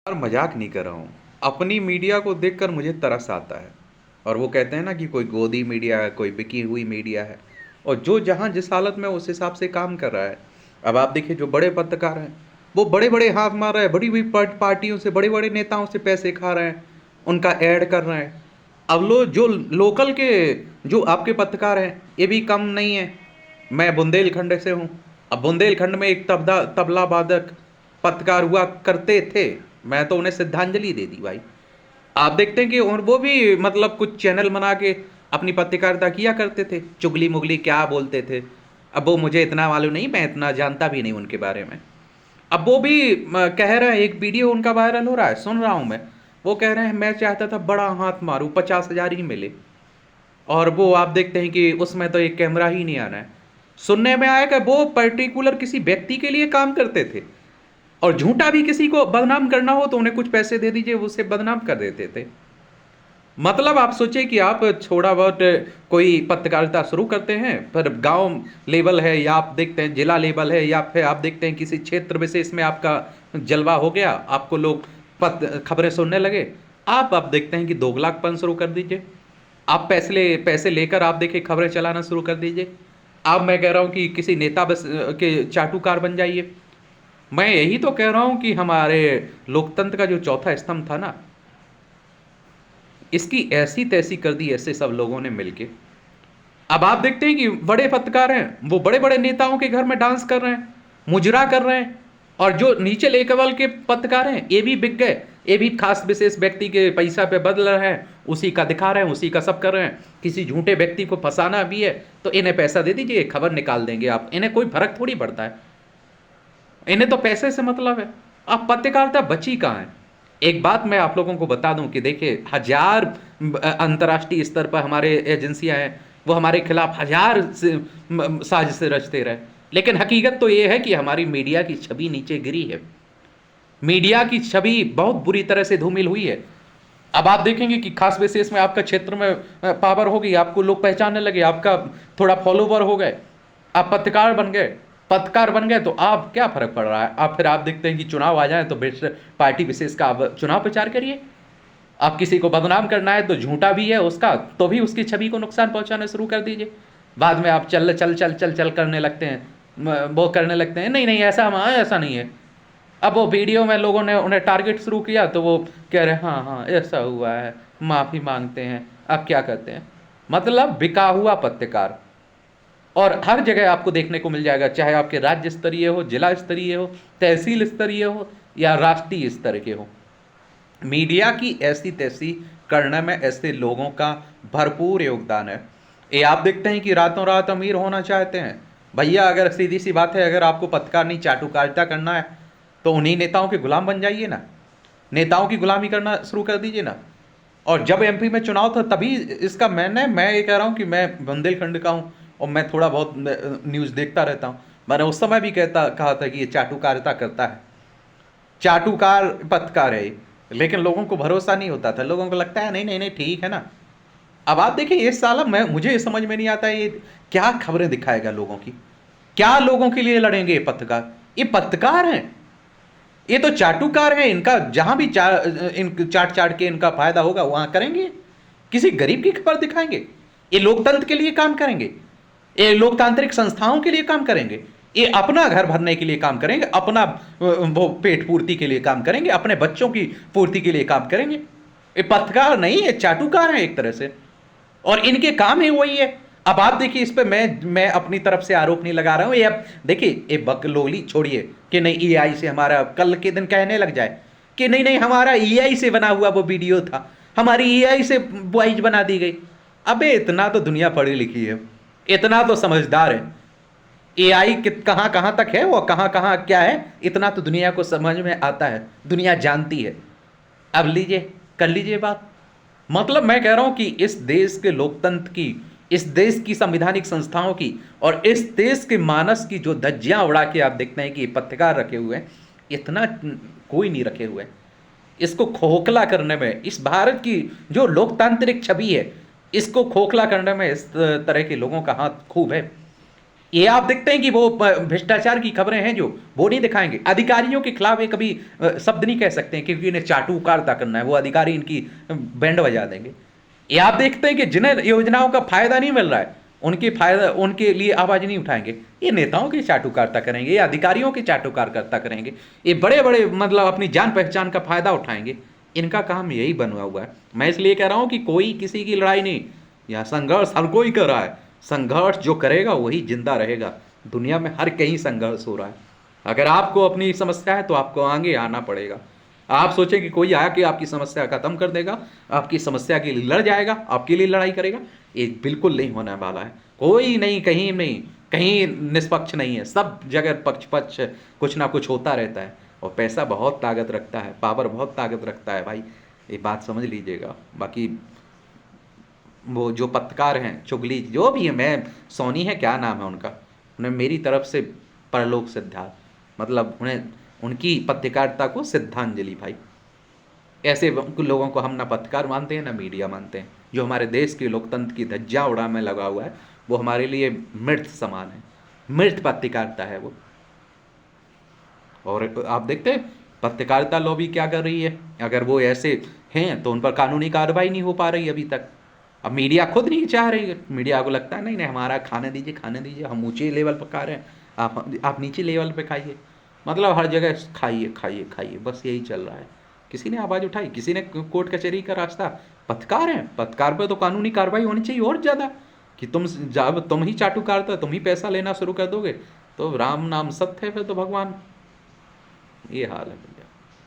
और मजाक नहीं कर रहा हूँ। अपनी मीडिया को देखकर मुझे तरस आता है। और वो कहते हैं ना कि कोई गोदी मीडिया है, कोई बिकी हुई मीडिया है। और जो जहाँ जिस हालत में उस हिसाब से काम कर रहा है। अब आप देखिए जो बड़े पत्रकार हैं, वो बड़े बड़े हाथ मार रहे हैं, बड़ी बड़ी पार्टियों से, बड़े बड़े नेताओं से पैसे खा रहे हैं, उनका ऐड कर रहे हैं। अब लो जो लोकल के जो आपके पत्रकार हैं, ये भी कम नहीं है। मैं बुंदेलखंड से हूँ। अब बुंदेलखंड में एक तबला तबला वादक पत्रकार हुआ करते थे। मैं तो उन्हें श्रद्धांजलि दे दी भाई। आप देखते हैं कि और वो भी मतलब कुछ चैनल बना के अपनी पत्रकारिता किया करते थे, चुगली मुगली क्या बोलते थे। अब वो मुझे इतना मालूम नहीं, मैं इतना जानता भी नहीं उनके बारे में। अब वो भी कह रहे हैं, एक वीडियो उनका वायरल हो रहा है, सुन रहा हूँ मैं। वो कह रहे हैं मैं चाहता था बड़ा हाथ मारूं, 50,000 ही मिले। और वो आप देखते हैं कि उसमें तो एक कैमरा ही नहीं आना है। सुनने में आया कि वो पर्टिकुलर किसी व्यक्ति के लिए काम करते थे। और झूठा भी किसी को बदनाम करना हो तो उन्हें कुछ पैसे दे दीजिए, वो उसे बदनाम कर देते थे। मतलब आप सोचिए कि आप थोड़ा बहुत कोई पत्रकारिता शुरू करते हैं, पर गांव लेवल है, या आप देखते हैं जिला लेवल है, या फिर आप देखते हैं किसी क्षेत्र विशेष में आपका जलवा हो गया, आपको लोग खबरें सुनने लगे। आप देखते हैं कि दोगलापन शुरू कर दीजिए। आप पैसे लेकर आप देखिए खबरें चलाना शुरू कर दीजिए। अब मैं कह रहा हूं कि किसी नेता बस के चाटुकार बन जाइए। मैं यही तो कह रहा हूं कि हमारे लोकतंत्र का जो चौथा स्तंभ था ना, इसकी ऐसी तैसी कर दी ऐसे सब लोगों ने मिलके। अब आप देखते हैं कि बड़े पत्रकार हैं, वो बड़े बड़े नेताओं के घर में डांस कर रहे हैं, मुजरा कर रहे हैं। और जो नीचे लेवल के पत्रकार हैं, ये भी बिक गए। ये भी खास विशेष व्यक्ति के पैसा पे बदल रहे हैं, उसी का दिखा रहे हैं, उसी का सब कर रहे हैं। किसी झूठे व्यक्ति को फंसाना भी है तो इन्हें पैसा दे दीजिए, खबर निकाल देंगे आप। इन्हें कोई फर्क थोड़ी पड़ता है, इन्हें तो पैसे से मतलब है। अब पत्रकारिता बची कहाँ है? एक बात मैं आप लोगों को बता दूं कि देखिए, हजार अंतर्राष्ट्रीय स्तर पर हमारे एजेंसियां हैं, वो हमारे खिलाफ हजार साजिशें रचते रहे। लेकिन हकीकत तो ये है कि हमारी मीडिया की छवि नीचे गिरी है। मीडिया की छवि बहुत बुरी तरह से धूमिल हुई है। अब आप देखेंगे कि खास विशेष में आपका क्षेत्र में पावर हो गई, आपको लोग पहचानने लगे, आपका थोड़ा फॉलोवर हो गए, आप पत्रकार बन गए तो आप क्या फर्क पड़ रहा है? आप फिर आप देखते हैं कि चुनाव आ जाए तो पार्टी विशेष का आप चुनाव प्रचार करिए। आप किसी को बदनाम करना है तो झूठा भी है उसका, तो भी उसकी छवि को नुकसान पहुंचाना शुरू कर दीजिए। बाद में आप चल चल चल चल चल करने लगते हैं, वो करने लगते हैं, नहीं नहीं ऐसा नहीं है। अब वो वीडियो में लोगों ने उन्हें टारगेट शुरू किया तो वो कह रहे हैं हाँ हाँ ऐसा हुआ है, माफ़ी मांगते हैं। अब क्या करते हैं? मतलब बिका हुआ पत्रकार। और हर जगह आपको देखने को मिल जाएगा, चाहे आपके राज्य स्तरीय हो, जिला स्तरीय हो, तहसील स्तरीय हो, या राष्ट्रीय स्तर के हो। मीडिया की ऐसी तैसी करने में ऐसे लोगों का भरपूर योगदान है। ये आप देखते हैं कि रातों रात अमीर होना चाहते हैं। भैया अगर सीधी सी बात है, अगर आपको पत्रकार नहीं चाटुकारिता करना है तो उन्हीं नेताओं के गुलाम बन जाइए ना, नेताओं की गुलामी करना शुरू कर दीजिए ना। और जब एमपी में चुनाव था तभी इसका मैं ये कह रहा हूँ कि मैं बुंदेलखंड का हूँ और मैं थोड़ा बहुत न्यूज़ देखता रहता हूँ। मैंने उस समय भी कहा था कि ये चाटुकारिता करता है, चाटुकार पत्रकार है ये। लेकिन लोगों को भरोसा नहीं होता था, लोगों को लगता है नहीं नहीं नहीं ठीक है ना। अब आप देखिए ये साला, मुझे ये समझ में नहीं आता ये क्या खबरें दिखाएगा लोगों की, क्या लोगों के लिए लड़ेंगे ये पत्रकार? ये पत्रकार हैं, ये तो चाटुकार हैं। इनका जहां भी इन चाट चाट के इनका फायदा होगा वहां करेंगे। किसी गरीब की खबर दिखाएंगे? ये लोकतंत्र के लिए काम करेंगे, ये लोकतांत्रिक संस्थाओं के लिए काम करेंगे, ये अपना घर भरने के लिए काम करेंगे, अपना वो पेट पूर्ति के लिए काम करेंगे, अपने बच्चों की पूर्ति के लिए काम करेंगे। ये पत्रकार नहीं, ये चाटुकार हैं एक तरह से। और इनके काम ही वही है। अब आप देखिए, इस पे मैं अपनी तरफ से आरोप नहीं लगा रहा हूं। ये अब देखिए, ये बकलोली छोड़िए कि नहीं ईआई से हमारा, कल के दिन कहने लग जाए कि नहीं नहीं हमारा ईआई से बना हुआ वो वीडियो था, हमारी ईआई से वॉइस बना दी गई। अबे इतना तो दुनिया पढ़ी लिखी है, इतना तो समझदार है। एआई कहाँ कहाँ तक है, वो कहाँ कहाँ क्या है, इतना तो दुनिया को समझ में आता है, दुनिया जानती है। अब लीजिए, कर लीजिए बात। मतलब मैं कह रहा हूं कि इस देश के लोकतंत्र की, इस देश की संवैधानिक संस्थाओं की, और इस देश के मानस की जो धज्जियां उड़ा के आप देखते हैं कि पत्रकार रखे हुए हैं, इतना कोई नहीं रखे हुए। इसको खोखला करने में, इस भारत की जो लोकतांत्रिक छवि है, इसको खोखला करने में इस तरह के लोगों का हाथ खूब है। ये आप देखते हैं कि वो भ्रष्टाचार की खबरें हैं जो वो नहीं दिखाएंगे। अधिकारियों के खिलाफ ये कभी शब्द नहीं कह सकते हैं क्योंकि इन्हें चाटुकारिता करना है, वो अधिकारी इनकी बैंड बजा देंगे। ये आप देखते हैं कि जिन्हें योजनाओं का फायदा नहीं मिल रहा है उनके फायदा उनके लिए आवाज नहीं उठाएंगे। ये नेताओं की चाटुकारिता करेंगे, ये अधिकारियों की चाटुकारिता करेंगे, ये बड़े बड़े मतलब अपनी जान पहचान का फायदा उठाएंगे। इनका काम यही बना हुआ है। मैं इसलिए कह रहा हूं कि कोई किसी की लड़ाई नहीं, यह संघर्ष हर कोई कर रहा है। संघर्ष जो करेगा वही जिंदा रहेगा। दुनिया में हर कहीं संघर्ष हो रहा है। अगर आपको अपनी समस्या है तो आपको आगे आना पड़ेगा। आप सोचें कि कोई आके आपकी समस्या खत्म कर देगा, आपकी समस्या के लिए लड़ जाएगा, आपके लिए लड़ाई करेगा, ये बिल्कुल नहीं होने वाला है। कोई नहीं, कहीं नहीं, कहीं निष्पक्ष नहीं है। सब जगह पक्ष कुछ ना कुछ होता रहता है। और पैसा बहुत ताकत रखता है, पावर बहुत ताकत रखता है भाई, ये बात समझ लीजिएगा। बाकी वो जो पत्रकार हैं, चुगली जो भी है, मैं सोनी है क्या नाम है उनका, उन्हें मेरी तरफ से परलोक सिद्धार्थ, मतलब उन्हें उनकी पत्रकारिता को श्रद्धांजलि भाई। ऐसे लोगों को हम ना पत्रकार मानते हैं ना मीडिया मानते हैं। जो हमारे देश के लोकतंत्र की धज्जियां उड़ा में लगा हुआ है वो हमारे लिए मृत समान है, मृत पत्रकारिता है वो। और आप देखते हैं पत्रकारिता लॉबी क्या कर रही है। अगर वो ऐसे हैं तो उन पर कानूनी कार्रवाई नहीं हो पा रही अभी तक। अब मीडिया खुद नहीं चाह रही है, मीडिया को लगता है नहीं नहीं हमारा खाने दीजिए, खाने दीजिए, हम ऊंचे लेवल पर खा रहे हैं, आप नीचे लेवल पे खाइए। मतलब हर जगह खाइए खाइए खाइए, बस यही चल रहा है। किसी ने आवाज़ उठाई, किसी ने कोर्ट कचहरी का रास्ता, पत्रकार हैं, पत्रकार पर तो कानूनी कार्रवाई होनी चाहिए और ज़्यादा। कि जब तुम ही चाटुकारता, तुम ही पैसा लेना शुरू कर दोगे तो राम नाम सत्य है, फिर तो भगवान, ये हाल है।